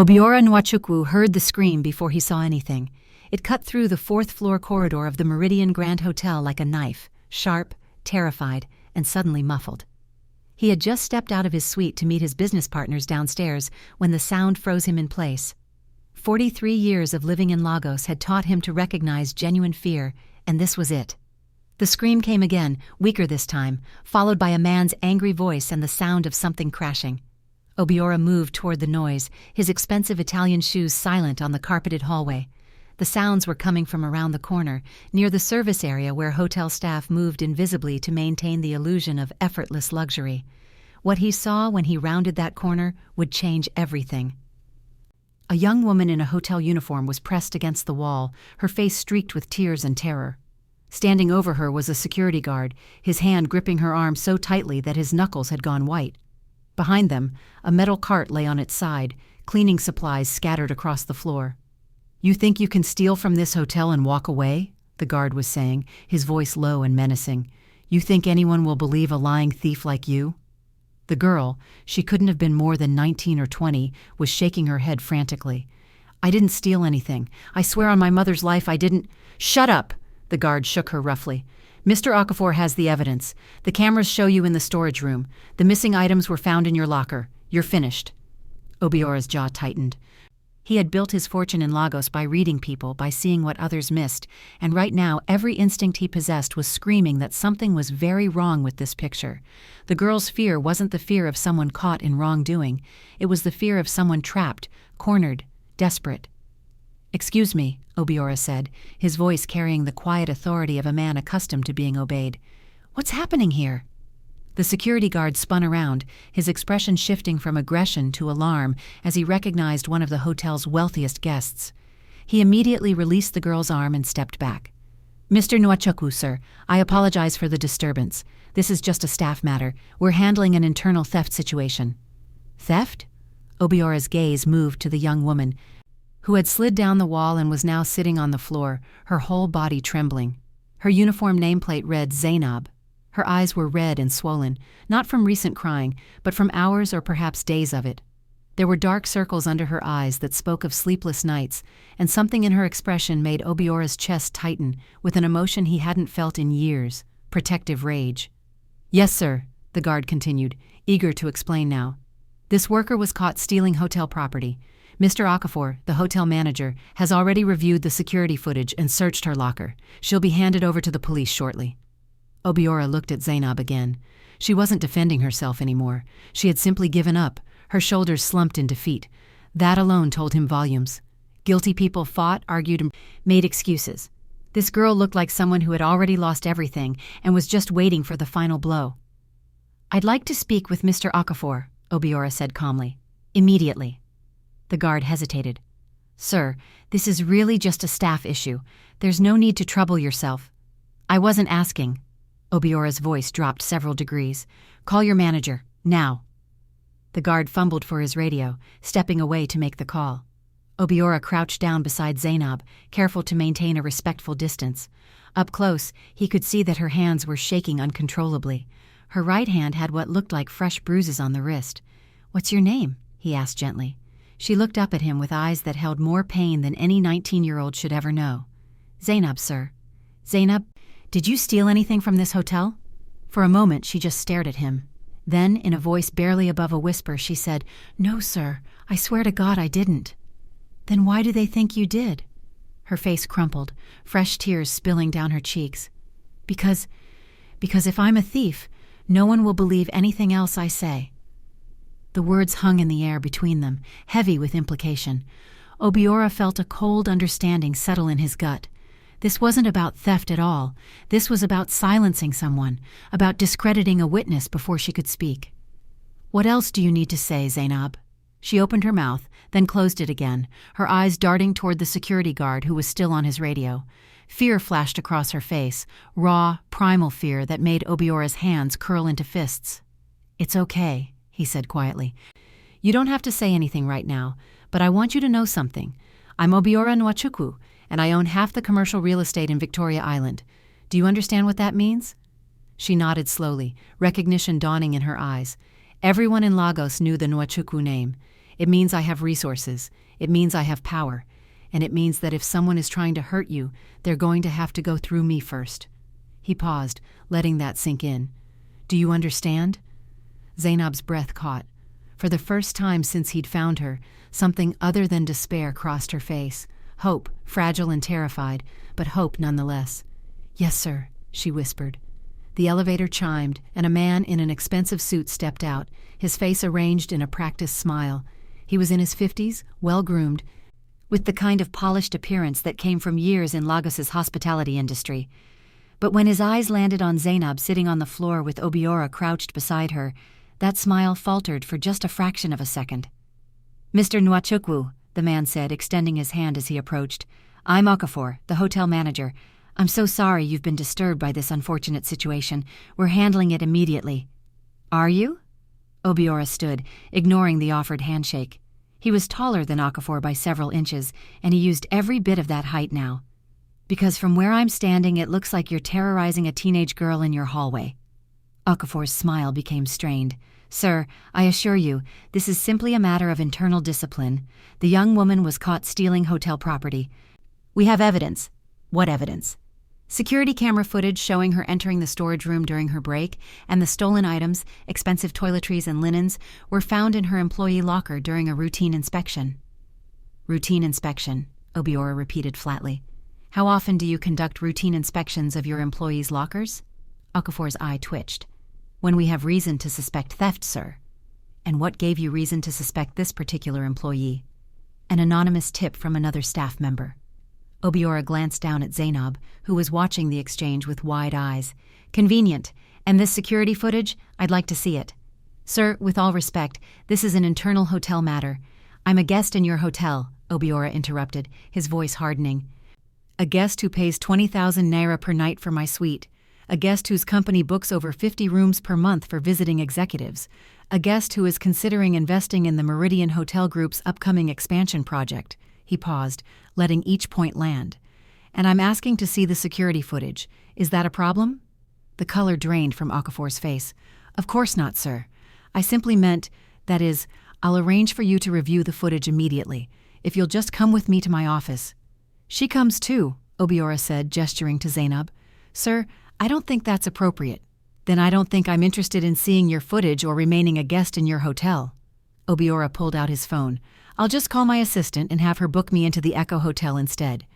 Obiora Nwachukwu heard the scream before he saw anything. It cut through the fourth-floor corridor of the Meridian Grand Hotel like a knife, sharp, terrified, and suddenly muffled. He had just stepped out of his suite to meet his business partners downstairs when the sound froze him in place. 43 years of living in Lagos had taught him to recognize genuine fear, and this was it. The scream came again, weaker this time, followed by a man's angry voice and the sound of something crashing. Obiora moved toward the noise, his expensive Italian shoes silent on the carpeted hallway. The sounds were coming from around the corner, near the service area where hotel staff moved invisibly to maintain the illusion of effortless luxury. What he saw when he rounded that corner would change everything. A young woman in a hotel uniform was pressed against the wall, her face streaked with tears and terror. Standing over her was a security guard, his hand gripping her arm so tightly that his knuckles had gone white. Behind them, a metal cart lay on its side, cleaning supplies scattered across the floor. "You think you can steal from this hotel and walk away?" the guard was saying, his voice low and menacing. "You think anyone will believe a lying thief like you?" The girl, she couldn't have been more than 19 or 20, was shaking her head frantically. "I didn't steal anything. I swear on my mother's life I didn't—" "Shut up!" The guard shook her roughly. "Mr. Okafor has the evidence. The cameras show you in the storage room. The missing items were found in your locker. You're finished." Obiora's jaw tightened. He had built his fortune in Lagos by reading people, by seeing what others missed, and right now every instinct he possessed was screaming that something was very wrong with this picture. The girl's fear wasn't the fear of someone caught in wrongdoing. It was the fear of someone trapped, cornered, desperate. "Excuse me," Obiora said, his voice carrying the quiet authority of a man accustomed to being obeyed. "What's happening here?" The security guard spun around, his expression shifting from aggression to alarm as he recognized one of the hotel's wealthiest guests. He immediately released the girl's arm and stepped back. "Mr. Nwachukwu, sir, I apologize for the disturbance. This is just a staff matter. We're handling an internal theft situation." "Theft?" Obiora's gaze moved to the young woman, who had slid down the wall and was now sitting on the floor, her whole body trembling. Her uniform nameplate read Zainab. Her eyes were red and swollen, not from recent crying, but from hours or perhaps days of it. There were dark circles under her eyes that spoke of sleepless nights, and something in her expression made Obiora's chest tighten with an emotion he hadn't felt in years, protective rage. "Yes, sir," the guard continued, eager to explain now. "This worker was caught stealing hotel property. Mr. Okafor, the hotel manager, has already reviewed the security footage and searched her locker. She'll be handed over to the police shortly." Obiora looked at Zainab again. She wasn't defending herself anymore. She had simply given up, her shoulders slumped in defeat. That alone told him volumes. Guilty people fought, argued, and made excuses. This girl looked like someone who had already lost everything and was just waiting for the final blow. "I'd like to speak with Mr. Okafor," Obiora said calmly. "Immediately." The guard hesitated. "Sir, this is really just a staff issue. There's no need to trouble yourself." "I wasn't asking." Obiora's voice dropped several degrees. "Call your manager, now." The guard fumbled for his radio, stepping away to make the call. Obiora crouched down beside Zainab, careful to maintain a respectful distance. Up close, he could see that her hands were shaking uncontrollably. Her right hand had what looked like fresh bruises on the wrist. "What's your name?" he asked gently. She looked up at him with eyes that held more pain than any 19-year-old should ever know. "Zainab, sir." "Zainab, did you steal anything from this hotel?" For a moment, she just stared at him. Then, in a voice barely above a whisper, she said, "No, sir. I swear to God I didn't." "Then why do they think you did?" Her face crumpled, fresh tears spilling down her cheeks. Because if I'm a thief, no one will believe anything else I say." The words hung in the air between them, heavy with implication. Obiora felt a cold understanding settle in his gut. This wasn't about theft at all. This was about silencing someone, about discrediting a witness before she could speak. "What else do you need to say, Zainab?" She opened her mouth, then closed it again, her eyes darting toward the security guard who was still on his radio. Fear flashed across her face, raw, primal fear that made Obiora's hands curl into fists. "It's okay," he said quietly. "You don't have to say anything right now, but I want you to know something. I'm Obiora Nwachukwu, and I own half the commercial real estate in Victoria Island. Do you understand what that means?" She nodded slowly, recognition dawning in her eyes. Everyone in Lagos knew the Nwachukwu name. It means I have resources. It means I have power. And it means that if someone is trying to hurt you, they're going to have to go through me first." He paused, letting that sink in. "Do you understand?" Zainab's breath caught. For the first time since he'd found her, something other than despair crossed her face. Hope, fragile and terrified, but hope nonetheless. "Yes, sir," she whispered. The elevator chimed, and a man in an expensive suit stepped out, his face arranged in a practiced smile. He was in his 50s, well-groomed, with the kind of polished appearance that came from years in Lagos's hospitality industry. But when his eyes landed on Zainab sitting on the floor with Obiora crouched beside her, that smile faltered for just a fraction of a second. "Mr. Nwachukwu," the man said, extending his hand as he approached. "I'm Okafor, the hotel manager. I'm so sorry you've been disturbed by this unfortunate situation. We're handling it immediately." "Are you?" Obiora stood, ignoring the offered handshake. He was taller than Okafor by several inches, and he used every bit of that height now. "Because from where I'm standing, it looks like you're terrorizing a teenage girl in your hallway." Okafor's smile became strained. "Sir, I assure you, this is simply a matter of internal discipline. The young woman was caught stealing hotel property. We have evidence." "What evidence?" "Security camera footage showing her entering the storage room during her break, and the stolen items, expensive toiletries and linens, were found in her employee locker during a routine inspection." "Routine inspection," Obiora repeated flatly. "How often do you conduct routine inspections of your employees' lockers?" Okafor's eye twitched. "When we have reason to suspect theft, sir." "And what gave you reason to suspect this particular employee?" "An anonymous tip from another staff member." Obiora glanced down at Zainab, who was watching the exchange with wide eyes. "Convenient. And this security footage? I'd like to see it." "Sir, with all respect, this is an internal hotel matter." "I'm a guest in your hotel," Obiora interrupted, his voice hardening. "A guest who pays 20,000 naira per night for my suite. A guest whose company books over 50 rooms per month for visiting executives. A guest who is considering investing in the Meridian Hotel Group's upcoming expansion project." He paused, letting each point land. "And I'm asking to see the security footage. Is that a problem?" The color drained from Okafor's face. "Of course not, sir. I simply meant, that is, I'll arrange for you to review the footage immediately, if you'll just come with me to my office." "She comes too," Obiora said, gesturing to Zainab. "Sir, I don't think that's appropriate." "Then I don't think I'm interested in seeing your footage or remaining a guest in your hotel." Obiora pulled out his phone. "I'll just call my assistant and have her book me into the Echo Hotel instead.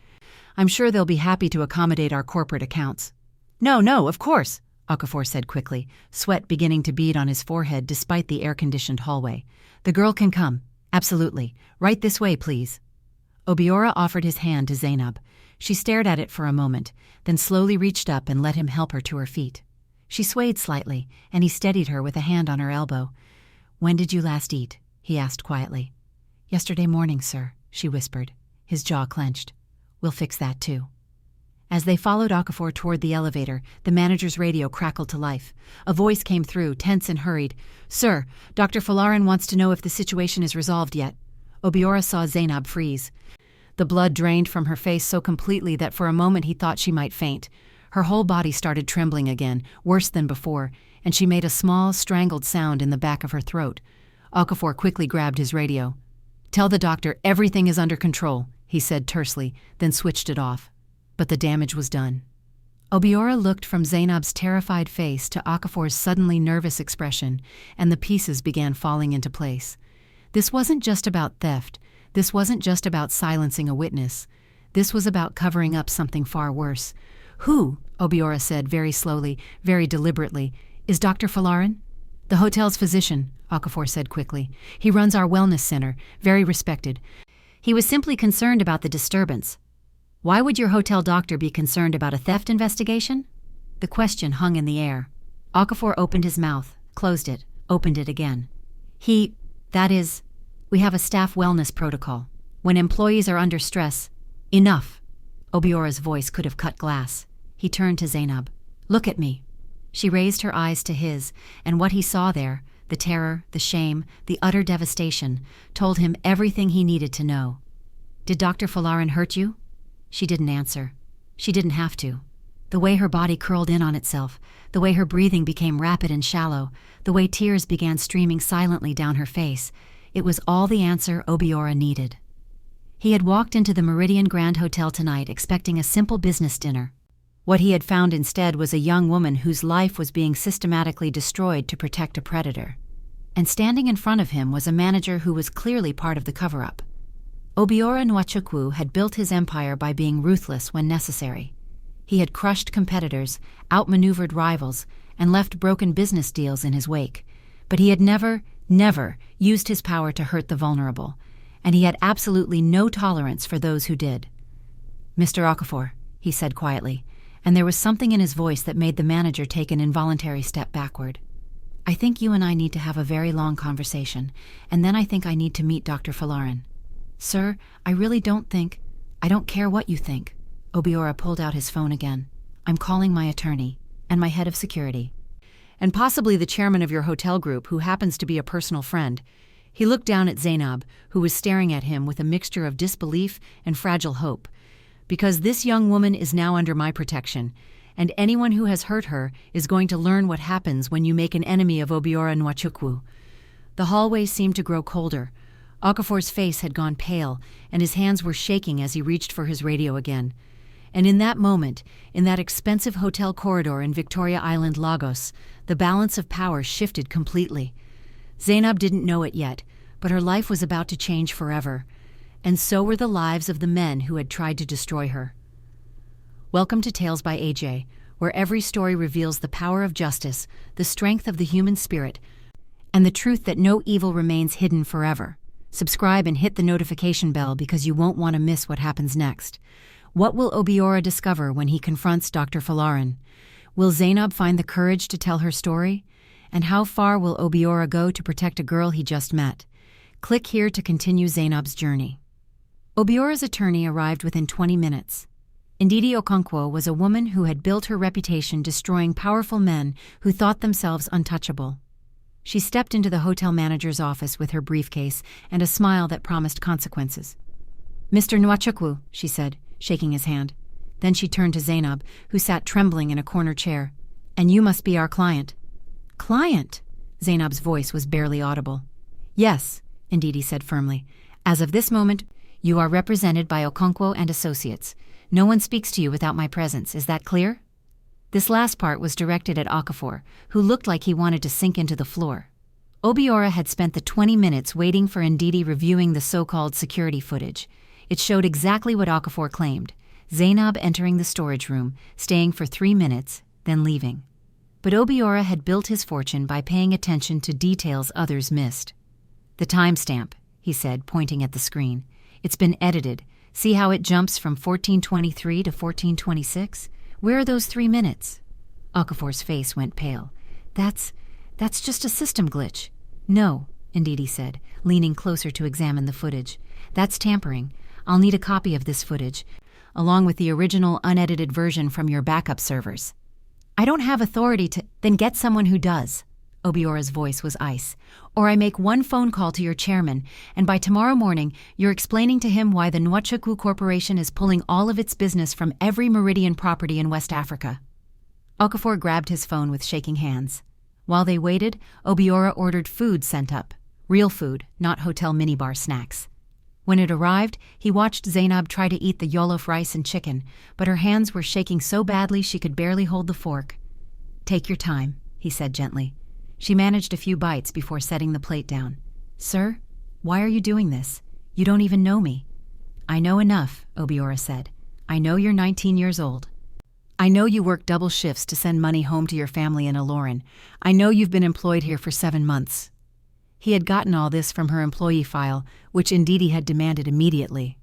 I'm sure they'll be happy to accommodate our corporate accounts." No, of course," Okafor said quickly, sweat beginning to bead on his forehead despite the air-conditioned hallway. "The girl can come. Absolutely. Right this way, please." Obiora offered his hand to Zainab. She stared at it for a moment, then slowly reached up and let him help her to her feet. She swayed slightly, and he steadied her with a hand on her elbow. "When did you last eat?" he asked quietly. "Yesterday morning, sir," she whispered. His jaw clenched. "We'll fix that too." As they followed Okafor toward the elevator, the manager's radio crackled to life. A voice came through, tense and hurried. "Sir, Dr. Falarin wants to know if the situation is resolved yet." Obiora saw Zainab freeze. The blood drained from her face so completely that for a moment he thought she might faint. Her whole body started trembling again, worse than before, and she made a small, strangled sound in the back of her throat. Okafor quickly grabbed his radio. "Tell the doctor everything is under control," he said tersely, then switched it off. But the damage was done. Obiora looked from Zainab's terrified face to Okafor's suddenly nervous expression, and the pieces began falling into place. This wasn't just about theft. This wasn't just about silencing a witness. This was about covering up something far worse. "Who," Obiora said very slowly, very deliberately, "is Dr. Falarin?" "The hotel's physician," Okafor said quickly. "He runs our wellness center, very respected. He was simply concerned about the disturbance." "Why would your hotel doctor be concerned about a theft investigation?" The question hung in the air. Okafor opened his mouth, closed it, opened it again. We have a staff wellness protocol. When employees are under stress..." "Enough." Obiora's voice could have cut glass. He turned to Zainab. "Look at me." She raised her eyes to his, and what he saw there, the terror, the shame, the utter devastation, told him everything he needed to know. "Did Dr. Falarin hurt you?" She didn't answer. She didn't have to. The way her body curled in on itself, the way her breathing became rapid and shallow, the way tears began streaming silently down her face, It was all the answer Obiora needed. He had walked into the Meridian Grand Hotel tonight expecting a simple business dinner. What he had found instead was a young woman whose life was being systematically destroyed to protect a predator. And standing in front of him was a manager who was clearly part of the cover-up. Obiora Nwachukwu had built his empire by being ruthless when necessary. He had crushed competitors, outmaneuvered rivals, and left broken business deals in his wake. But he had never used his power to hurt the vulnerable, and he had absolutely no tolerance for those who did. "Mr. Okafor," he said quietly, and there was something in his voice that made the manager take an involuntary step backward. "I think you and I need to have a very long conversation, and then I think I need to meet Dr. Falarin." "Sir, I don't care what you think." Obiora pulled out his phone again. "I'm calling my attorney, and my head of security. And possibly the chairman of your hotel group, who happens to be a personal friend." He looked down at Zainab, who was staring at him with a mixture of disbelief and fragile hope. "Because this young woman is now under my protection, and anyone who has hurt her is going to learn what happens when you make an enemy of Obiora Nwachukwu." The hallway seemed to grow colder. Okafor's face had gone pale, and his hands were shaking as he reached for his radio again. And in that moment, in that expensive hotel corridor in Victoria Island, Lagos, the balance of power shifted completely. Zainab didn't know it yet, but her life was about to change forever, and so were the lives of the men who had tried to destroy her. Welcome to Tales by AJ, where every story reveals the power of justice, the strength of the human spirit, and the truth that no evil remains hidden forever. Subscribe and hit the notification bell because you won't want to miss what happens next. What will Obiora discover when he confronts Dr. Falarin? Will Zainab find the courage to tell her story? And how far will Obiora go to protect a girl he just met? Click here to continue Zainab's journey. Obiora's attorney arrived within 20 minutes. Ndidi Okonkwo was a woman who had built her reputation destroying powerful men who thought themselves untouchable. She stepped into the hotel manager's office with her briefcase and a smile that promised consequences. "Mr. Nwachukwu," she said, shaking his hand. Then she turned to Zainab, who sat trembling in a corner chair. "And you must be our client." "Client?" Zainab's voice was barely audible. "Yes," Ndidi said firmly. "As of this moment, you are represented by Okonkwo and Associates. No one speaks to you without my presence. Is that clear?" This last part was directed at Okafor, who looked like he wanted to sink into the floor. Obiora had spent the 20 minutes waiting for Ndidi reviewing the so-called security footage. It showed exactly what Okafor claimed: Zainab entering the storage room, staying for 3 minutes, then leaving. But Obiora had built his fortune by paying attention to details others missed. "The timestamp," he said, pointing at the screen. "It's been edited. See how it jumps from 14:23 to 14:26? Where are those 3 minutes?" Okafor's face went pale. That's just a system glitch." "No," Ndidi said, leaning closer to examine the footage. "That's tampering. I'll need a copy of this footage, along with the original unedited version from your backup servers." "I don't have authority to—" "Then get someone who does." Obiora's voice was ice. "Or I make one phone call to your chairman, and by tomorrow morning you're explaining to him why the Nwachukwu Corporation is pulling all of its business from every Meridian property in West Africa." Okafor grabbed his phone with shaking hands. While they waited, Obiora ordered food sent up. Real food, not hotel minibar snacks. When it arrived, he watched Zainab try to eat the jollof rice and chicken, but her hands were shaking so badly she could barely hold the fork. "Take your time," he said gently. She managed a few bites before setting the plate down. "Sir, why are you doing this? You don't even know me." "I know enough," Obiora said. "I know you're 19 years old. I know you work double shifts to send money home to your family in Aloran. I know you've been employed here for 7 months." He had gotten all this from her employee file, which Ndidi had demanded immediately.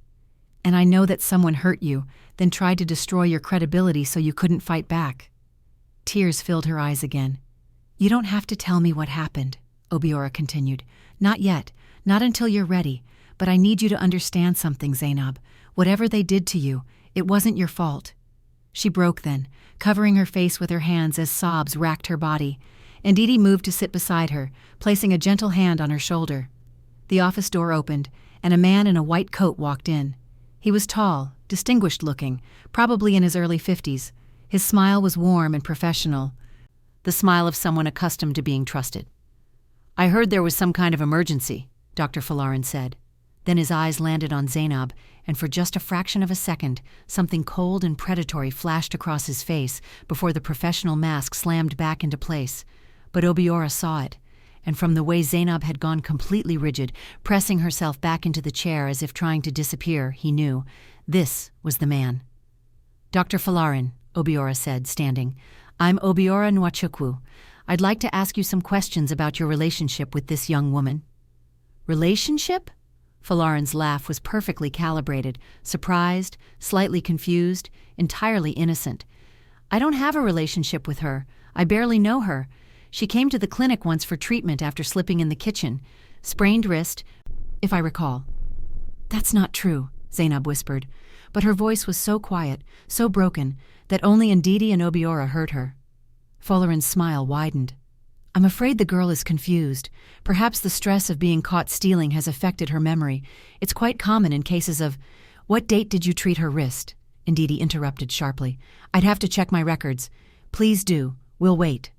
"And I know that someone hurt you, then tried to destroy your credibility so you couldn't fight back." Tears filled her eyes again. "You don't have to tell me what happened," Obiora continued. "Not yet, not until you're ready, but I need you to understand something, Zainab. Whatever they did to you, it wasn't your fault." She broke then, covering her face with her hands as sobs racked her body. Ndidi moved to sit beside her, placing a gentle hand on her shoulder. The office door opened, and a man in a white coat walked in. He was tall, distinguished-looking, probably in his early 50s. His smile was warm and professional, the smile of someone accustomed to being trusted. "I heard there was some kind of emergency," Dr. Falarin said. Then his eyes landed on Zainab, and for just a fraction of a second, something cold and predatory flashed across his face before the professional mask slammed back into place. But Obiora saw it, and from the way Zainab had gone completely rigid, pressing herself back into the chair as if trying to disappear, he knew this was the man. Dr. Falarin, Obiora said, standing, I'm Obiora Nwachukwu. I'd like to ask you some questions about your relationship with this young woman. Relationship? Falarin's laugh was perfectly calibrated, surprised, slightly confused, entirely innocent. I don't have a relationship with her. I barely know her. She came to the clinic once for treatment after slipping in the kitchen. Sprained wrist, if I recall. That's not true, Zainab whispered, but her voice was so quiet, so broken, that only Ndidi and Obiora heard her. Falarin's smile widened. I'm afraid the girl is confused. Perhaps the stress of being caught stealing has affected her memory. It's quite common in cases of— What date did you treat her wrist? Ndidi interrupted sharply. I'd have to check my records. Please do. We'll wait.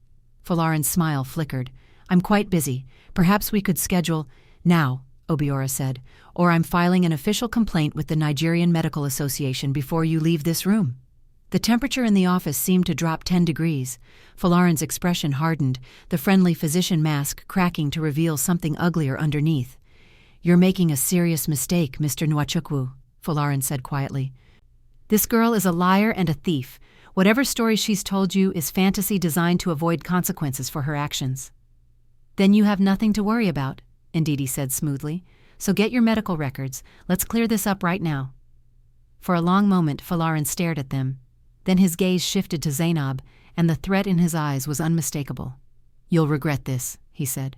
Falarin's smile flickered. I'm quite busy. Perhaps we could schedule— Now, Obiora said, or I'm filing an official complaint with the Nigerian Medical Association before you leave this room. The temperature in the office seemed to drop 10 degrees. Falarin's expression hardened, the friendly physician mask cracking to reveal something uglier underneath. You're making a serious mistake, Mr. Nwachukwu, Falarin said quietly. This girl is a liar and a thief. Whatever story she's told you is fantasy designed to avoid consequences for her actions. Then you have nothing to worry about, Ndidi said smoothly. So get your medical records. Let's clear this up right now. For a long moment, Falarin stared at them. Then his gaze shifted to Zainab, and the threat in his eyes was unmistakable. You'll regret this, he said.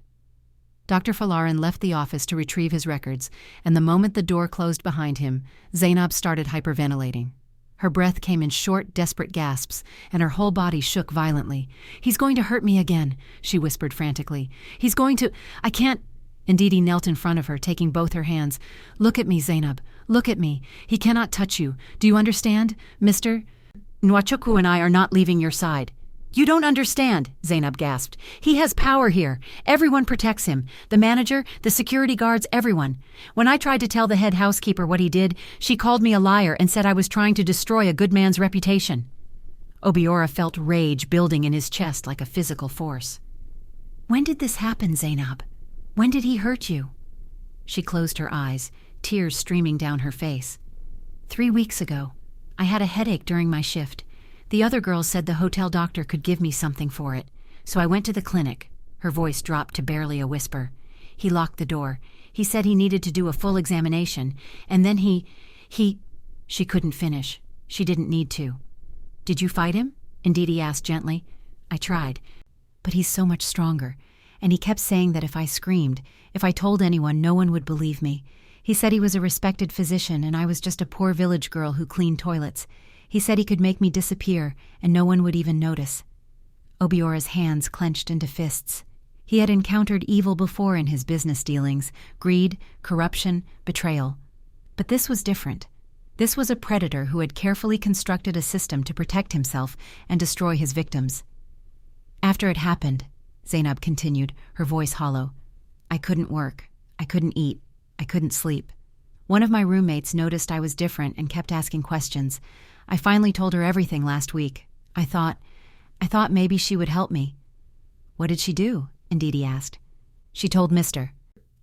Dr. Falarin left the office to retrieve his records, and the moment the door closed behind him, Zainab started hyperventilating. Her breath came in short, desperate gasps, and her whole body shook violently. He's going to hurt me again, she whispered frantically. He's going to— I can't— Ndidi knelt in front of her, taking both her hands. Look at me, Zainab. Look at me. He cannot touch you. Do you understand, Mr. Nwachukwu and I are not leaving your side. You don't understand, Zainab gasped. He has power here. Everyone protects him. The manager, the security guards, everyone. When I tried to tell the head housekeeper what he did, she called me a liar and said I was trying to destroy a good man's reputation. Obiora felt rage building in his chest like a physical force. When did this happen, Zainab? When did he hurt you? She closed her eyes, tears streaming down her face. 3 weeks ago. I had a headache during my shift. The other girls said the hotel doctor could give me something for it, so I went to the clinic. Her voice dropped to barely a whisper. He locked the door. He said he needed to do a full examination, and then he— She couldn't finish. She didn't need to. Did you fight him? Ndidi asked gently. I tried, but he's so much stronger, and he kept saying that if I screamed, if I told anyone, no one would believe me. He said he was a respected physician and I was just a poor village girl who cleaned toilets. He said he could make me disappear and no one would even notice. Obiora's hands clenched into fists. He had encountered evil before in his business dealings: greed, corruption, betrayal. But this was different. This was a predator who had carefully constructed a system to protect himself and destroy his victims. After it happened, Zainab continued, her voice hollow, I couldn't work. I couldn't eat. I couldn't sleep. One of my roommates noticed I was different and kept asking questions. I finally told her everything last week. I thought maybe she would help me. What did she do? Ndidi asked. She told Mr.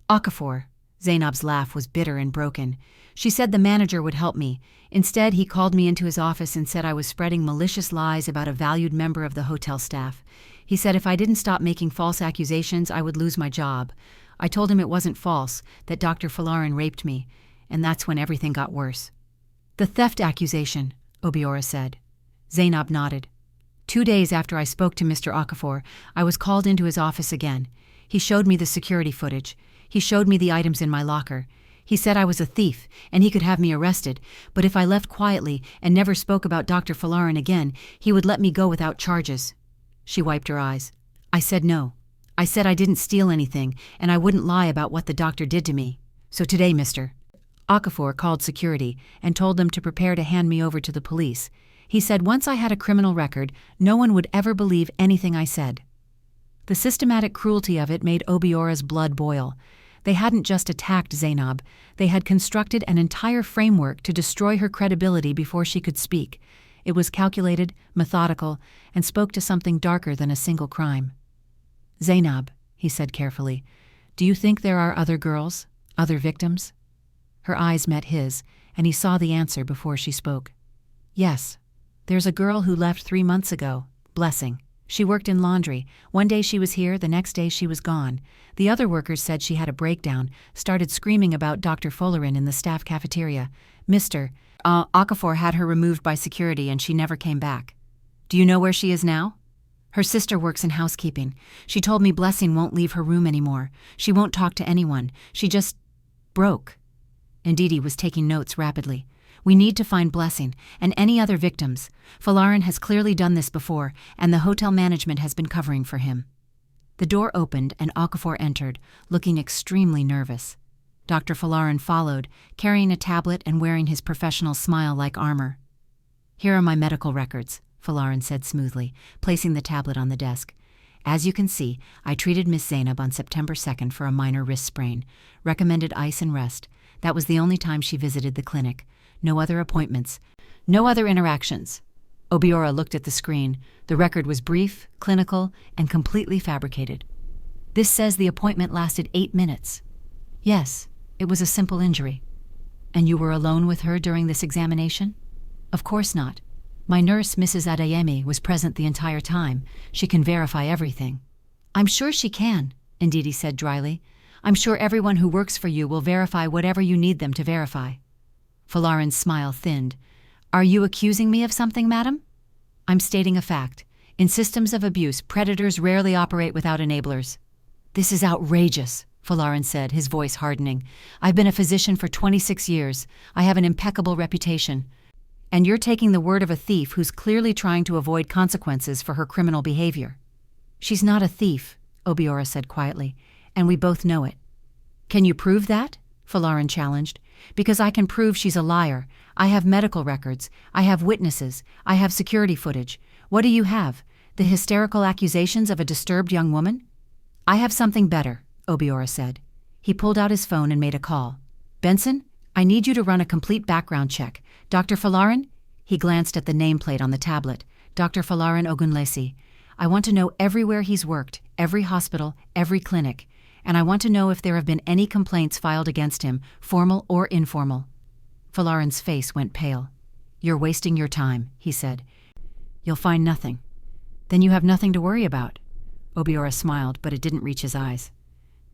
Okafor. Zainab's laugh was bitter and broken. She said the manager would help me. Instead, he called me into his office and said I was spreading malicious lies about a valued member of the hotel staff. He said if I didn't stop making false accusations, I would lose my job. I told him it wasn't false, that Dr. Falarin raped me, and that's when everything got worse. The theft accusation, Obiora said. Zainab nodded. 2 days after I spoke to Mr. Okafor, I was called into his office again. He showed me the security footage. He showed me the items in my locker. He said I was a thief, and he could have me arrested, but if I left quietly and never spoke about Dr. Falarin again, he would let me go without charges. She wiped her eyes. I said no. I said I didn't steal anything, and I wouldn't lie about what the doctor did to me. So today, Mr. Okafor called security and told them to prepare to hand me over to the police. He said once I had a criminal record, no one would ever believe anything I said. The systematic cruelty of it made Obiora's blood boil. They hadn't just attacked Zainab, they had constructed an entire framework to destroy her credibility before she could speak. It was calculated, methodical, and spoke to something darker than a single crime. "Zainab," he said carefully, "do you think there are other girls, other victims?" Her eyes met his, and he saw the answer before she spoke. "Yes. There's a girl who left 3 months ago, Blessing. She worked in laundry. One day she was here, the next day she was gone. The other workers said she had a breakdown, started screaming about Dr. Folarin in the staff cafeteria. Mr. Okafor had her removed by security and she never came back. Do you know where she is now? Her sister works in housekeeping. She told me Blessing won't leave her room anymore. She won't talk to anyone. She just broke." Ndidi was taking notes rapidly. "We need to find Blessing, and any other victims. Folarin has clearly done this before, and the hotel management has been covering for him." The door opened and Okafor entered, looking extremely nervous. Dr. Folarin followed, carrying a tablet and wearing his professional smile like armor. "Here are my medical records," Folarin said smoothly, placing the tablet on the desk. "As you can see, I treated Miss Zainab on September 2nd for a minor wrist sprain. Recommended ice and rest. That was the only time she visited the clinic. No other appointments. No other interactions." Obiora looked at the screen. The record was brief, clinical, and completely fabricated. "This says the appointment lasted 8 minutes." "Yes, it was a simple injury." "And you were alone with her during this examination?" "Of course not. My nurse, Mrs. Adeyemi, was present the entire time. She can verify everything." "I'm sure she can," Ndidi said dryly. "I'm sure everyone who works for you will verify whatever you need them to verify." Folarin's smile thinned. "Are you accusing me of something, madam?" "I'm stating a fact. In systems of abuse, predators rarely operate without enablers." "This is outrageous," Folarin said, his voice hardening. "I've been a physician for 26 years. I have an impeccable reputation. And you're taking the word of a thief who's clearly trying to avoid consequences for her criminal behavior." "She's not a thief," Obiora said quietly, "and we both know it." "Can you prove that?" Folarin challenged. "Because I can prove she's a liar. I have medical records. I have witnesses. I have security footage. What do you have? The hysterical accusations of a disturbed young woman?" "I have something better," Obiora said. He pulled out his phone and made a call. "Benson, I need you to run a complete background check. Dr. Folarin?" He glanced at the nameplate on the tablet. "Dr. Folarin Ogunlesi. I want to know everywhere he's worked, every hospital, every clinic. And I want to know if there have been any complaints filed against him, formal or informal." Folarin's face went pale. "You're wasting your time," he said. "You'll find nothing." "Then you have nothing to worry about." Obiora smiled, but it didn't reach his eyes.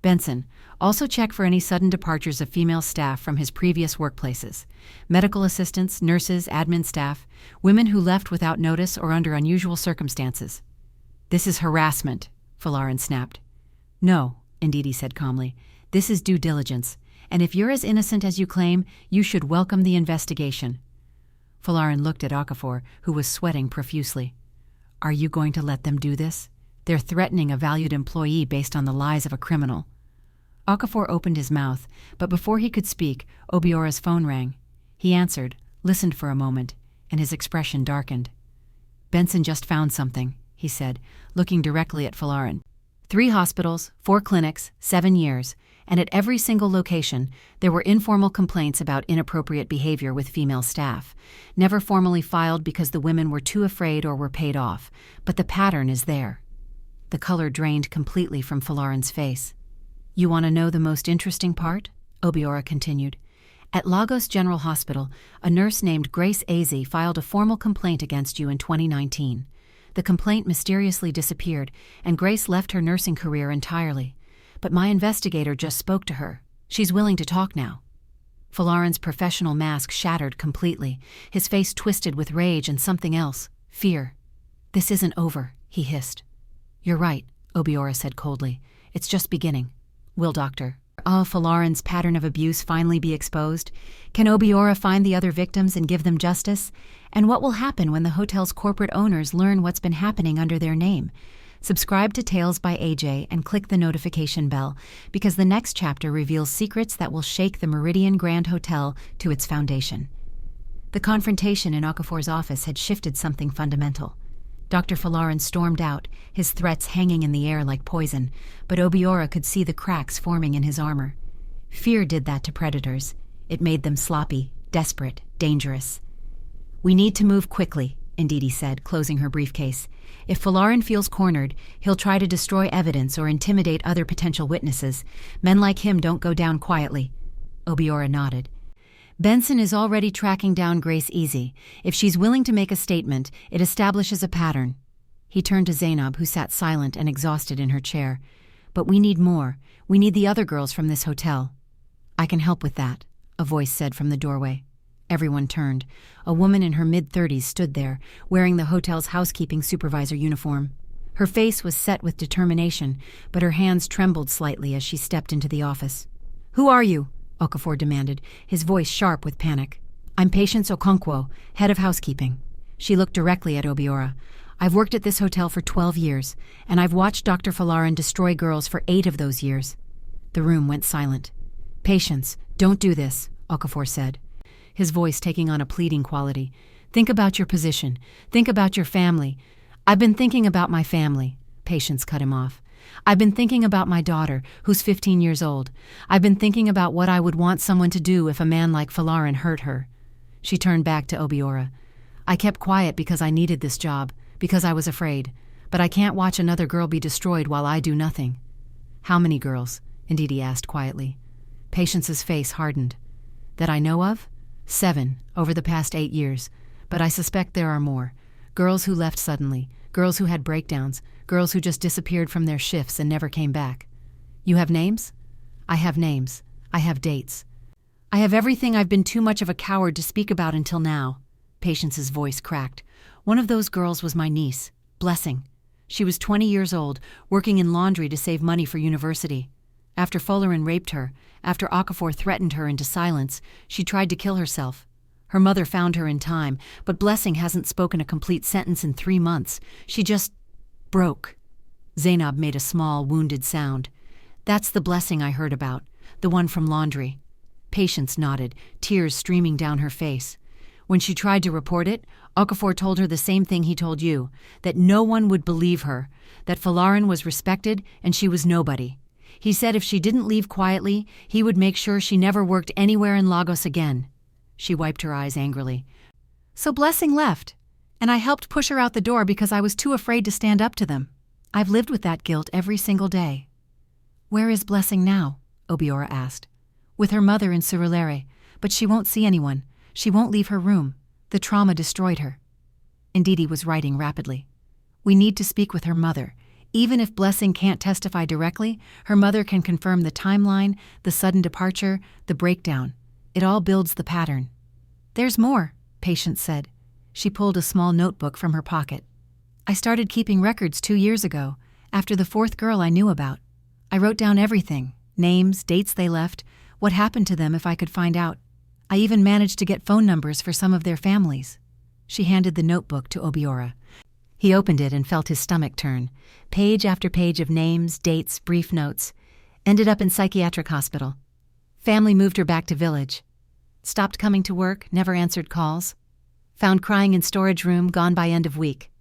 "Benson, also check for any sudden departures of female staff from his previous workplaces. Medical assistants, nurses, admin staff, women who left without notice or under unusual circumstances." "This is harassment," Folarin snapped. "No," Ndidi said calmly. "This is due diligence, and if you're as innocent as you claim, you should welcome the investigation." Folarin looked at Okafor, who was sweating profusely. "Are you going to let them do this? They're threatening a valued employee based on the lies of a criminal." Okafor opened his mouth, but before he could speak, Obiora's phone rang. He answered, listened for a moment, and his expression darkened. "Benson just found something," he said, looking directly at Folarin. 3 hospitals, 4 clinics, 7 years, and at every single location, there were informal complaints about inappropriate behavior with female staff, never formally filed because the women were too afraid or were paid off, but the pattern is there. The color drained completely from Folarin's face. "You want to know the most interesting part?" Obiora continued. "At Lagos General Hospital, a nurse named Grace Azy filed a formal complaint against you in 2019. The complaint mysteriously disappeared, and Grace left her nursing career entirely. But my investigator just spoke to her. She's willing to talk now." Folarin's professional mask shattered completely, his face twisted with rage and something else, fear. "This isn't over," he hissed. "You're right," Obiora said coldly. "It's just beginning. Will Folarin's pattern of abuse finally be exposed? Can Obiora find the other victims and give them justice? And what will happen when the hotel's corporate owners learn what's been happening under their name? Subscribe to Tales by AJ and click the notification bell, because the next chapter reveals secrets that will shake the Meridian Grand Hotel to its foundation. The confrontation in Okafor's office had shifted something fundamental. Dr. Folarin stormed out, his threats hanging in the air like poison, but Obiora could see the cracks forming in his armor. Fear did that to predators. It made them sloppy, desperate, dangerous. "We need to move quickly," Ndidi said, closing her briefcase. "If Folarin feels cornered, he'll try to destroy evidence or intimidate other potential witnesses. Men like him don't go down quietly." Obiora nodded. "Benson is already tracking down Grace Easy. If she's willing to make a statement, it establishes a pattern." He turned to Zainab, who sat silent and exhausted in her chair. "But we need more. We need the other girls from this hotel." "I can help with that," a voice said from the doorway. Everyone turned. A woman in her mid-30s stood there, wearing the hotel's housekeeping supervisor uniform. Her face was set with determination, but her hands trembled slightly as she stepped into the office. "Who are you?" Okafor demanded, his voice sharp with panic. "I'm Patience Okonkwo, head of housekeeping." She looked directly at Obiora. "I've worked at this hotel for 12 years, and I've watched Dr. Folarin destroy girls for 8 of those years." The room went silent. "Patience, don't do this," Okafor said, his voice taking on a pleading quality. "Think about your position. Think about your family." "I've been thinking about my family," Patience cut him off. "I've been thinking about my daughter, who's 15 years old. I've been thinking about what I would want someone to do if a man like Folarin hurt her." She turned back to Obiora. "I kept quiet because I needed this job, because I was afraid. But I can't watch another girl be destroyed while I do nothing." "How many girls?" Ndidi asked quietly. Patience's face hardened. "That I know of? 7, over the past 8 years. But I suspect there are more. Girls who left suddenly, girls who had breakdowns, girls who just disappeared from their shifts and never came back." "You have names?" "I have names. I have dates. I have everything I've been too much of a coward to speak about until now." Patience's voice cracked. "One of those girls was my niece, Blessing. She was 20 years old, working in laundry to save money for university. After Folarin raped her, after Okafor threatened her into silence, she tried to kill herself. Her mother found her in time, but Blessing hasn't spoken a complete sentence in 3 months. She just broke." Zainab made a small, wounded sound. "That's the Blessing I heard about, the one from laundry." Patience nodded, tears streaming down her face. "When she tried to report it, Okafor told her the same thing he told you, that no one would believe her, that Folarin was respected and she was nobody. He said if she didn't leave quietly, he would make sure she never worked anywhere in Lagos again." She wiped her eyes angrily. "So Blessing left, and I helped push her out the door because I was too afraid to stand up to them. I've lived with that guilt every single day." "Where is Blessing now?" Obiora asked. "With her mother in Surulere, but she won't see anyone. She won't leave her room. The trauma destroyed her." Ndidi was writing rapidly. "We need to speak with her mother. Even if Blessing can't testify directly, her mother can confirm the timeline, the sudden departure, the breakdown. It all builds the pattern." "There's more," Patience said. She pulled a small notebook from her pocket. "I started keeping records 2 years ago, after the 4th girl I knew about. I wrote down everything, names, dates they left, what happened to them if I could find out. I even managed to get phone numbers for some of their families." She handed the notebook to Obiora. He opened it and felt his stomach turn. Page after page of names, dates, brief notes. Ended up in psychiatric hospital. Family moved her back to village. Stopped coming to work, never answered calls. Found crying in storage room, gone by end of week.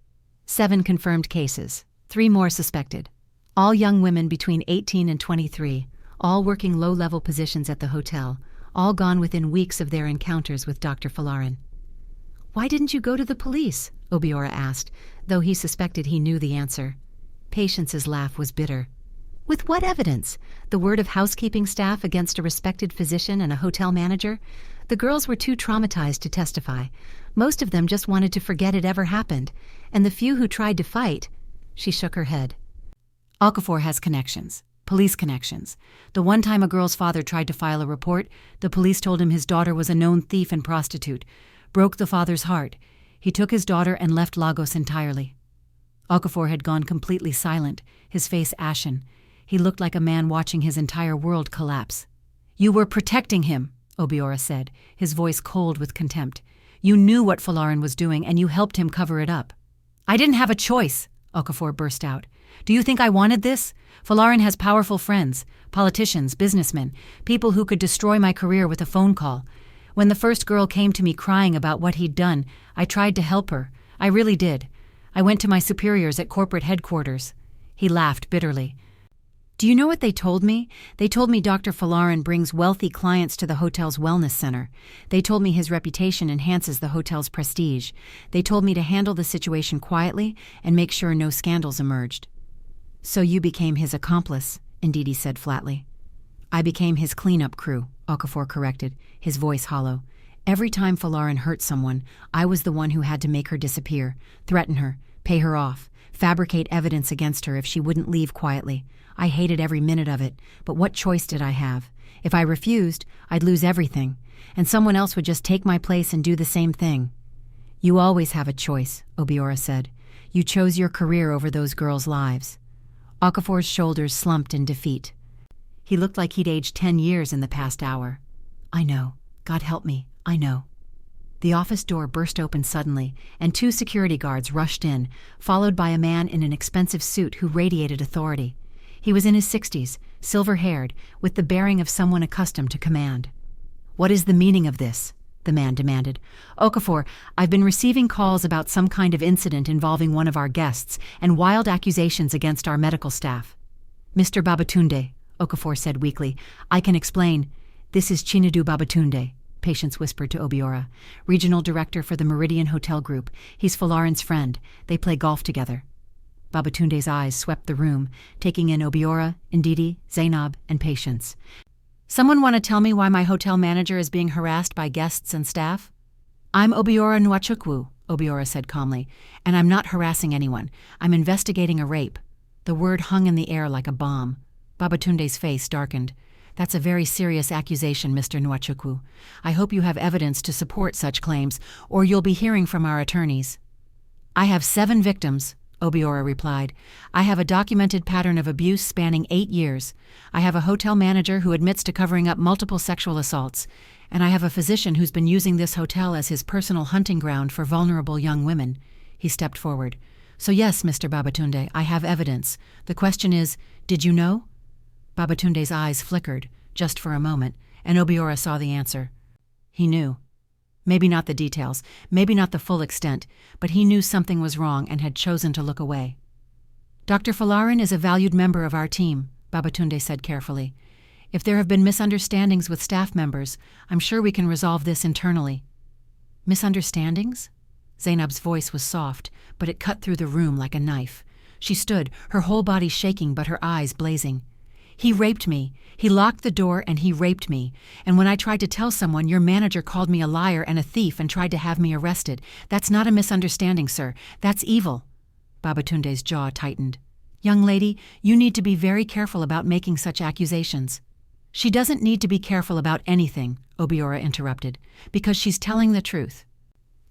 7 confirmed cases, 3 more suspected. All young women between 18 and 23, all working low-level positions at the hotel, all gone within weeks of their encounters with Dr. Folarin. "Why didn't you go to the police?" Obiora asked, though he suspected he knew the answer. Patience's laugh was bitter. "With what evidence? The word of housekeeping staff against a respected physician and a hotel manager? The girls were too traumatized to testify. Most of them just wanted to forget it ever happened, and the few who tried to fight—" She shook her head. "Okafor has connections. Police connections. The one time a girl's father tried to file a report, the police told him his daughter was a known thief and prostitute. Broke the father's heart. He took his daughter and left Lagos entirely." Okafor had gone completely silent, his face ashen. He looked like a man watching his entire world collapse. "You were protecting him," Obiora said, his voice cold with contempt. "You knew what Folarin was doing and you helped him cover it up." "I didn't have a choice," Okafor burst out. "Do you think I wanted this? Folarin has powerful friends, politicians, businessmen, people who could destroy my career with a phone call. When the first girl came to me crying about what he'd done, I tried to help her. I really did. I went to my superiors at corporate headquarters." He laughed bitterly. Do you know what they told me? They told me Dr. Falarin brings wealthy clients to the hotel's wellness center. They told me his reputation enhances the hotel's prestige. They told me to handle the situation quietly and make sure no scandals emerged. So you became his accomplice, Ndidi said flatly. I became his cleanup crew, Okafor corrected, his voice hollow. Every time Falarin hurt someone, I was the one who had to make her disappear, threaten her, pay her off, fabricate evidence against her if she wouldn't leave quietly. I hated every minute of it, but what choice did I have? If I refused, I'd lose everything, and someone else would just take my place and do the same thing. You always have a choice, Obiora said. You chose your career over those girls' lives. Okafor's shoulders slumped in defeat. He looked like he'd aged 10 years in the past hour. I know. God help me. I know. The office door burst open suddenly, and 2 security guards rushed in, followed by a man in an expensive suit who radiated authority. He was in his 60s, silver-haired, with the bearing of someone accustomed to command. What is the meaning of this? The man demanded. Okafor, I've been receiving calls about some kind of incident involving one of our guests and wild accusations against our medical staff. Mr. Babatunde, Okafor said weakly, I can explain. This is Chinedu Babatunde, Patience whispered to Obiora, regional director for the Meridian Hotel Group. He's Falarin's friend. They play golf together. Babatunde's eyes swept the room, taking in Obiora, Ndidi, Zainab, and Patience. Someone want to tell me why my hotel manager is being harassed by guests and staff? I'm Obiora Nwachukwu, Obiora said calmly, and I'm not harassing anyone. I'm investigating a rape. The word hung in the air like a bomb. Babatunde's face darkened. That's a very serious accusation, Mr. Nwachukwu. I hope you have evidence to support such claims, or you'll be hearing from our attorneys. I have 7 victims, Obiora replied. I have a documented pattern of abuse spanning 8 years. I have a hotel manager who admits to covering up multiple sexual assaults. And I have a physician who's been using this hotel as his personal hunting ground for vulnerable young women. He stepped forward. So yes, Mr. Babatunde, I have evidence. The question is, did you know? Babatunde's eyes flickered, just for a moment, and Obiora saw the answer. He knew. Maybe not the details, maybe not the full extent, but he knew something was wrong and had chosen to look away. Dr. Falarin is a valued member of our team, Babatunde said carefully. If there have been misunderstandings with staff members, I'm sure we can resolve this internally. Misunderstandings? Zainab's voice was soft, but it cut through the room like a knife. She stood, her whole body shaking but her eyes blazing. He raped me. He locked the door and he raped me. And when I tried to tell someone, your manager called me a liar and a thief and tried to have me arrested. That's not a misunderstanding, sir. That's evil. Babatunde's jaw tightened. Young lady, you need to be very careful about making such accusations. She doesn't need to be careful about anything, Obiora interrupted, because she's telling the truth.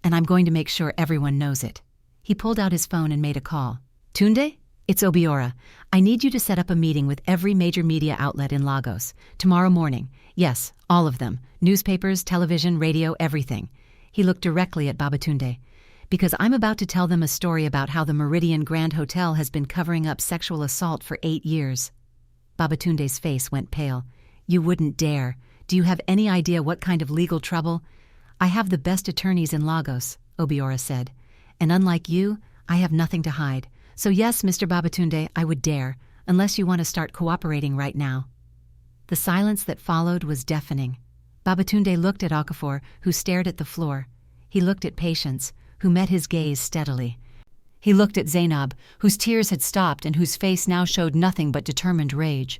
And I'm going to make sure everyone knows it. He pulled out his phone and made a call. Tunde? It's Obiora. I need you to set up a meeting with every major media outlet in Lagos. Tomorrow morning. Yes, all of them. Newspapers, television, radio, everything. He looked directly at Babatunde. Because I'm about to tell them a story about how the Meridian Grand Hotel has been covering up sexual assault for 8 years. Babatunde's face went pale. You wouldn't dare. Do you have any idea what kind of legal trouble? I have the best attorneys in Lagos, Obiora said. And unlike you, I have nothing to hide. So yes, Mr. Babatunde, I would dare, unless you want to start cooperating right now. The silence that followed was deafening. Babatunde looked at Okafor, who stared at the floor. He looked at Patience, who met his gaze steadily. He looked at Zainab, whose tears had stopped and whose face now showed nothing but determined rage.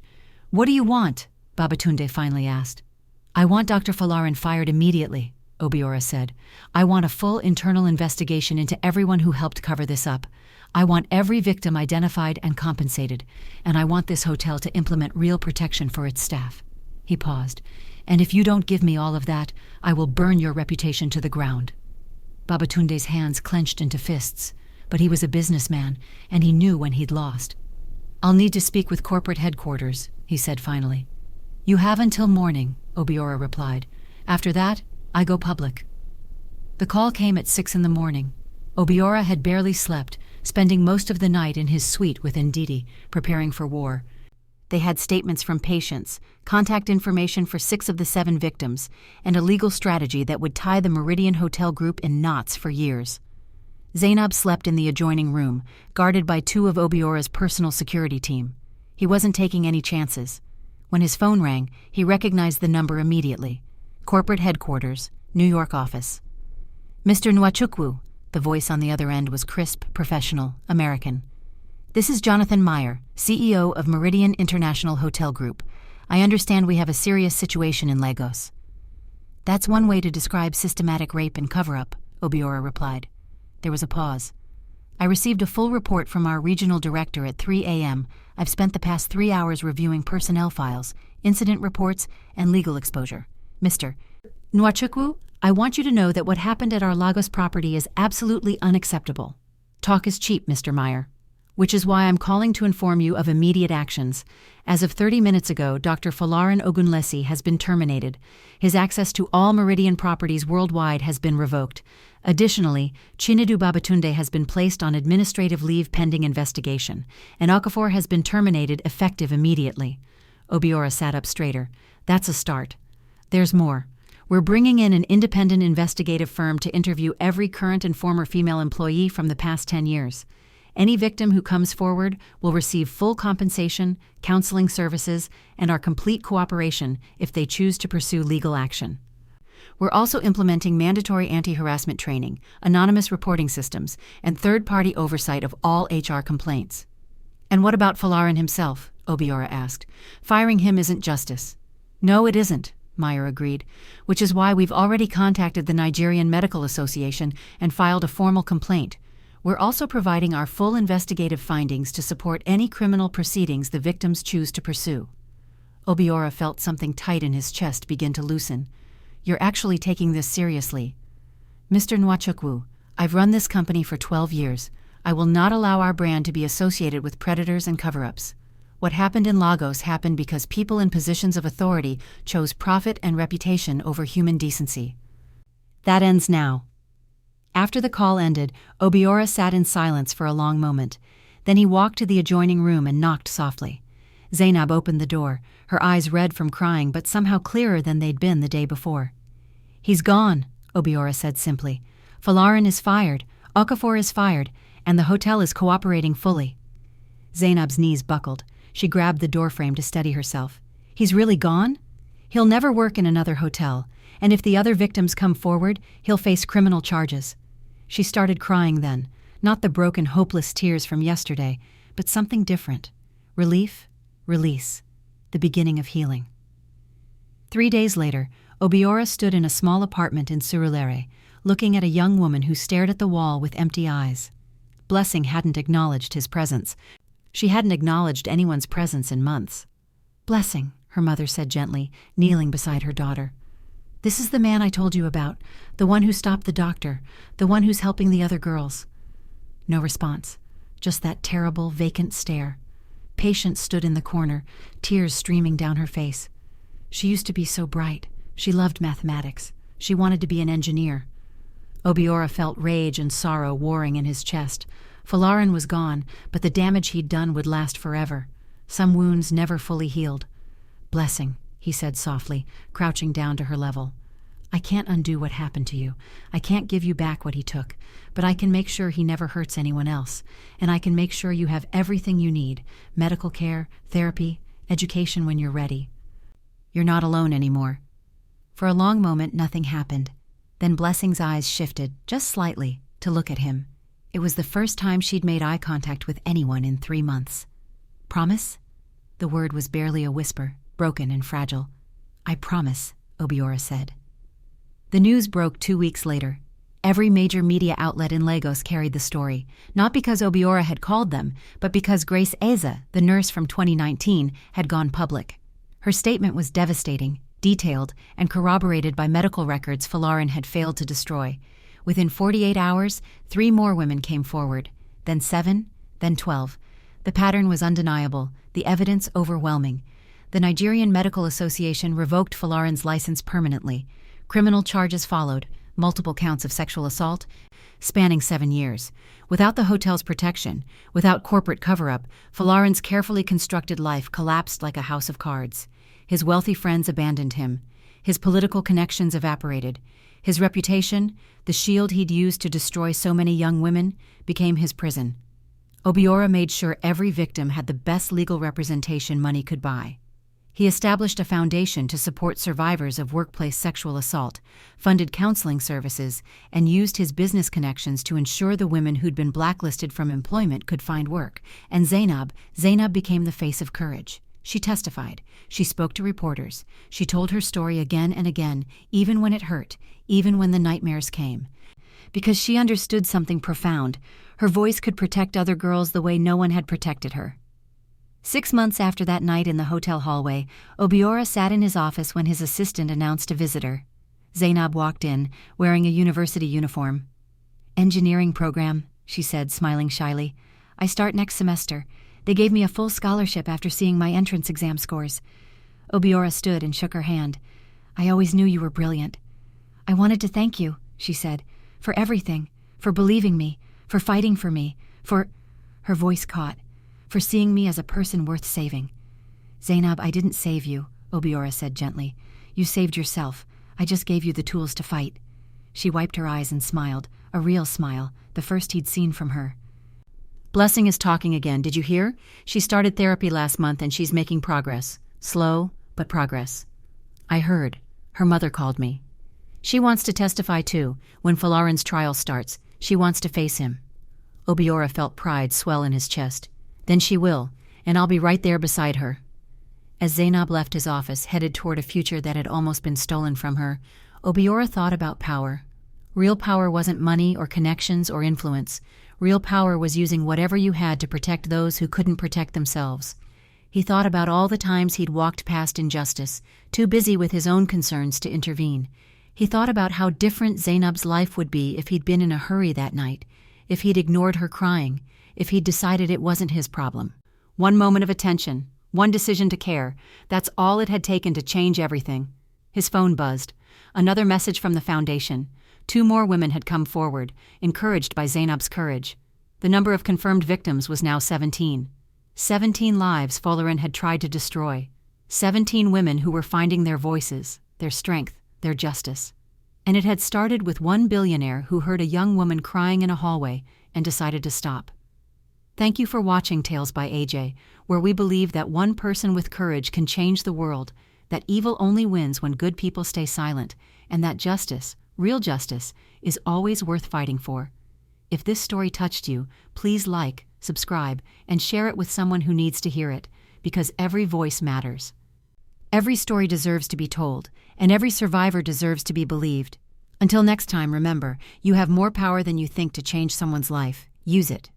What do you want? Babatunde finally asked. I want Dr. Falarin fired immediately, Obiora said. I want a full internal investigation into everyone who helped cover this up. I want every victim identified and compensated, and I want this hotel to implement real protection for its staff. He paused. And if you don't give me all of that, I will burn your reputation to the ground. Babatunde's hands clenched into fists, but he was a businessman, and he knew when he'd lost. I'll need to speak with corporate headquarters, he said finally. You have until morning, Obiora replied. After that, I go public. The call came at 6 a.m. Obiora had barely slept, spending most of the night in his suite with Ndidi, preparing for war. They had statements from patients, contact information for 6 of the 7 victims, and a legal strategy that would tie the Meridian Hotel Group in knots for years. Zainab slept in the adjoining room, guarded by 2 of Obiora's personal security team. He wasn't taking any chances. When his phone rang, he recognized the number immediately. Corporate headquarters, New York office. Mr. Nwachukwu, the voice on the other end was crisp, professional, American. This is Jonathan Meyer, CEO of Meridian International Hotel Group. I understand we have a serious situation in Lagos. That's one way to describe systematic rape and cover-up, Obiora replied. There was a pause. I received a full report from our regional director at 3 a.m. I've spent the past 3 hours reviewing personnel files, incident reports, and legal exposure. Mr. Nwachukwu, I want you to know that what happened at our Lagos property is absolutely unacceptable. Talk is cheap, Mr. Meyer. Which is why I'm calling to inform you of immediate actions. As of 30 minutes ago, Dr. Folarin Ogunlesi has been terminated. His access to all Meridian properties worldwide has been revoked. Additionally, Chinedu Babatunde has been placed on administrative leave pending investigation, and Okafor has been terminated effective immediately. Obiora sat up straighter. That's a start. There's more. We're bringing in an independent investigative firm to interview every current and former female employee from the past 10 years. Any victim who comes forward will receive full compensation, counseling services, and our complete cooperation if they choose to pursue legal action. We're also implementing mandatory anti-harassment training, anonymous reporting systems, and third-party oversight of all HR complaints. And what about Folarin himself? Obiora asked. Firing him isn't justice. No, it isn't, Meyer agreed, which is why we've already contacted the Nigerian Medical Association and filed a formal complaint. We're also providing our full investigative findings to support any criminal proceedings the victims choose to pursue. Obiora felt something tight in his chest begin to loosen. You're actually taking this seriously. Mr. Nwachukwu, I've run this company for 12 years. I will not allow our brand to be associated with predators and cover-ups. What happened in Lagos happened because people in positions of authority chose profit and reputation over human decency. That ends now. After the call ended, Obiora sat in silence for a long moment. Then he walked to the adjoining room and knocked softly. Zainab opened the door, her eyes red from crying but somehow clearer than they'd been the day before. He's gone, Obiora said simply. Folarin is fired, Okafor is fired, and the hotel is cooperating fully. Zainab's knees buckled. She grabbed the doorframe to steady herself. He's really gone? He'll never work in another hotel, and if the other victims come forward, he'll face criminal charges. She started crying then, not the broken, hopeless tears from yesterday, but something different. Relief, release, the beginning of healing. 3 days later, Obiora stood in a small apartment in Surulere, looking at a young woman who stared at the wall with empty eyes. Blessing hadn't acknowledged his presence. She hadn't acknowledged anyone's presence in months. Blessing, her mother said gently, kneeling beside her daughter. This is the man I told you about, the one who stopped the doctor, the one who's helping the other girls. No response, just that terrible, vacant stare. Patience stood in the corner, tears streaming down her face. She used to be so bright. She loved mathematics. She wanted to be an engineer. Obiora felt rage and sorrow warring in his chest. Folarin was gone, but the damage he'd done would last forever. Some wounds never fully healed. Blessing, he said softly, crouching down to her level. I can't undo what happened to you. I can't give you back what he took, but I can make sure he never hurts anyone else, and I can make sure you have everything you need, medical care, therapy, education when you're ready. You're not alone anymore. For a long moment, nothing happened. Then Blessing's eyes shifted, just slightly, to look at him. It was the first time she'd made eye contact with anyone in 3 months. Promise? The word was barely a whisper, broken and fragile. I promise, Obiora said. The news broke 2 weeks later. Every major media outlet in Lagos carried the story, not because Obiora had called them, but because Grace Eza, the nurse from 2019, had gone public. Her statement was devastating, detailed, and corroborated by medical records Folarin had failed to destroy. Within 48 hours, 3 more women came forward, then 7, then 12. The pattern was undeniable, the evidence overwhelming. The Nigerian Medical Association revoked Folarin's license permanently. Criminal charges followed, multiple counts of sexual assault, spanning 7 years. Without the hotel's protection, without corporate cover-up, Folarin's carefully constructed life collapsed like a house of cards. His wealthy friends abandoned him. His political connections evaporated. His reputation, the shield he'd used to destroy so many young women, became his prison. Obiora made sure every victim had the best legal representation money could buy. He established a foundation to support survivors of workplace sexual assault, funded counseling services, and used his business connections to ensure the women who'd been blacklisted from employment could find work. And Zainab became the face of courage. She testified. She spoke to reporters. She told her story again and again, even when it hurt, even when the nightmares came. Because she understood something profound. Her voice could protect other girls the way no one had protected her. 6 months after that night in the hotel hallway, Obiora sat in his office when his assistant announced a visitor. Zainab walked in, wearing a university uniform. "Engineering program," she said, smiling shyly. "I start next semester. They gave me a full scholarship after seeing my entrance exam scores." Obiora stood and shook her hand. "I always knew you were brilliant." "I wanted to thank you," she said, "for everything, for believing me, for fighting for me, for—" Her voice caught. "For seeing me as a person worth saving." "Zainab, I didn't save you," Obiora said gently. "You saved yourself. I just gave you the tools to fight." She wiped her eyes and smiled, a real smile, the first he'd seen from her. "Blessing is talking again, did you hear? She started therapy last month and she's making progress. Slow, but progress." "I heard. Her mother called me." "She wants to testify too. When Falarin's trial starts, she wants to face him." Obiora felt pride swell in his chest. "Then she will, and I'll be right there beside her." As Zainab left his office, headed toward a future that had almost been stolen from her, Obiora thought about power. Real power wasn't money or connections or influence. Real power was using whatever you had to protect those who couldn't protect themselves. He thought about all the times he'd walked past injustice, too busy with his own concerns to intervene. He thought about how different Zainab's life would be if he'd been in a hurry that night, if he'd ignored her crying, if he'd decided it wasn't his problem. One moment of attention, one decision to care, that's all it had taken to change everything. His phone buzzed. Another message from the foundation. 2 more women had come forward, encouraged by Zainab's courage. The number of confirmed victims was now 17. 17 lives Falarin had tried to destroy. 17 women who were finding their voices, their strength, their justice. And it had started with one billionaire who heard a young woman crying in a hallway and decided to stop. Thank you for watching Tales by AJ, where we believe that one person with courage can change the world, that evil only wins when good people stay silent, and that justice, real justice, is always worth fighting for. If this story touched you, please like, subscribe, and share it with someone who needs to hear it, because every voice matters. Every story deserves to be told, and every survivor deserves to be believed. Until next time, remember, you have more power than you think to change someone's life. Use it.